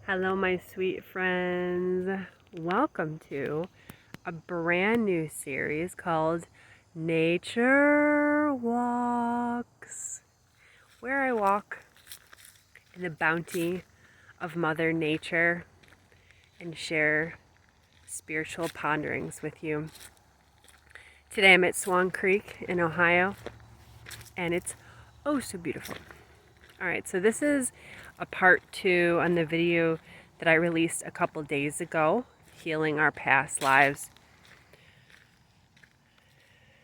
Hello, my sweet friends. Welcome to a brand new series called Nature Walks, where I walk in the bounty of Mother Nature and share spiritual ponderings with you. Today I'm at Swan Creek in Ohio, and it's oh so beautiful. Alright, so this is a part 2 on the video that I released a couple days ago, Healing Our Past Lives.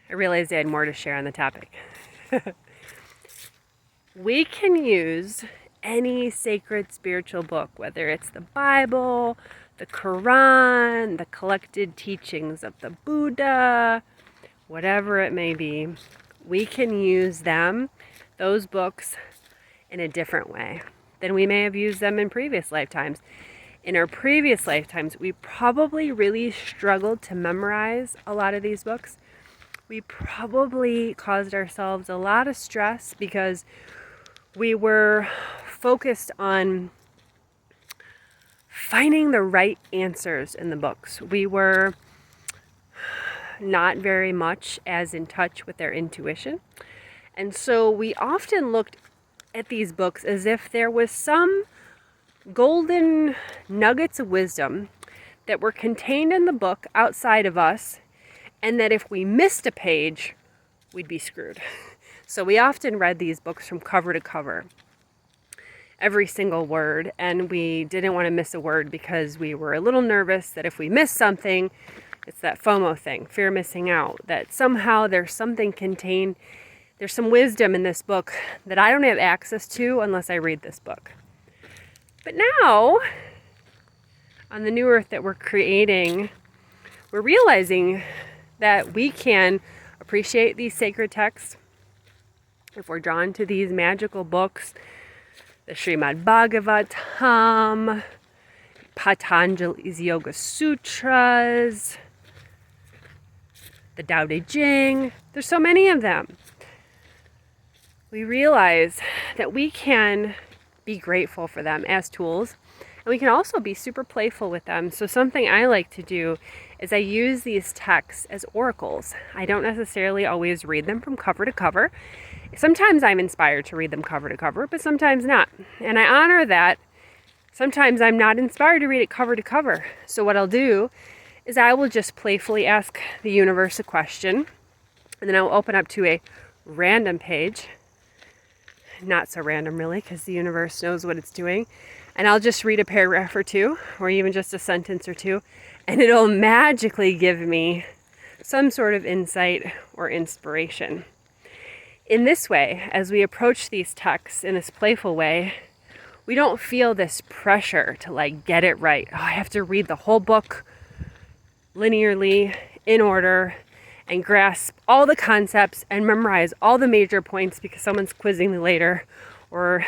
I realized I had more to share on the topic. We can use any sacred spiritual book, whether it's the Bible, the Quran, the collected teachings of the Buddha, whatever it may be. We can use them, those books, in a different way than we may have used them in previous lifetimes. In our previous lifetimes, we probably really struggled to memorize a lot of these books. We probably caused ourselves a lot of stress because we were focused on finding the right answers in the books. We were not very much as in touch with our intuition. And so we often looked at these books as if there was some golden nuggets of wisdom that were contained in the book outside of us, and that if we missed a page, we'd be screwed. So we often read these books from cover to cover, every single word, and we didn't want to miss a word because we were a little nervous that if we missed something, it's that FOMO thing, fear of missing out, that somehow there's something contained. There's some wisdom in this book that I don't have access to unless I read this book. But now, on the new earth that we're creating, we're realizing that we can appreciate these sacred texts if we're drawn to these magical books, the Srimad Bhagavatam, Patanjali's Yoga Sutras, the Tao Te Ching. There's so many of them. We realize that we can be grateful for them as tools, and we can also be super playful with them. So something I like to do is I use these texts as oracles. I don't necessarily always read them from cover to cover. Sometimes I'm inspired to read them cover to cover, but sometimes not. And I honor that. Sometimes I'm not inspired to read it cover to cover. So what I'll do is I will just playfully ask the universe a question, and then I'll open up to a random page. Not so random really, because the universe knows what it's doing. And I'll just read a paragraph or two, or even just a sentence or two, and it'll magically give me some sort of insight or inspiration. In this way, as we approach these texts in this playful way, we don't feel this pressure to get it right. Oh, I have to read the whole book linearly, in order, and grasp all the concepts and memorize all the major points because someone's quizzing me later. Or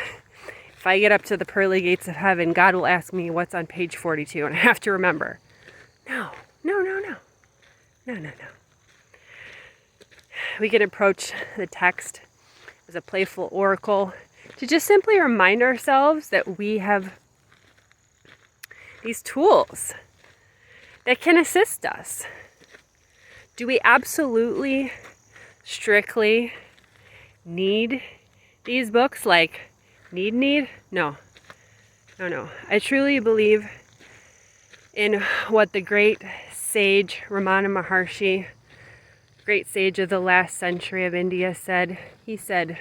if I get up to the pearly gates of heaven, God will ask me what's on page 42 and I have to remember. No. We can approach the text as a playful oracle to just simply remind ourselves that we have these tools that can assist us. Do we absolutely, strictly need these books? Need? No. I truly believe in what the great sage Ramana Maharshi, great sage of the last century of India, said. He said,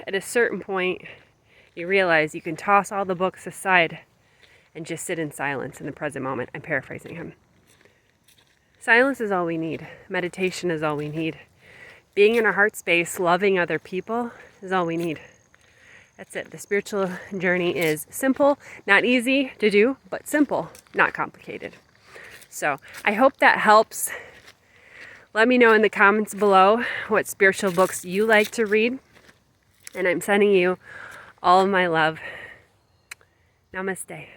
at a certain point, you realize you can toss all the books aside and just sit in silence in the present moment. I'm paraphrasing him. Silence is all we need. Meditation is all we need. Being in our heart space, loving other people is all we need. That's it. The spiritual journey is simple, not easy to do, but simple, not complicated. So I hope that helps. Let me know in the comments below what spiritual books you like to read. And I'm sending you all of my love. Namaste.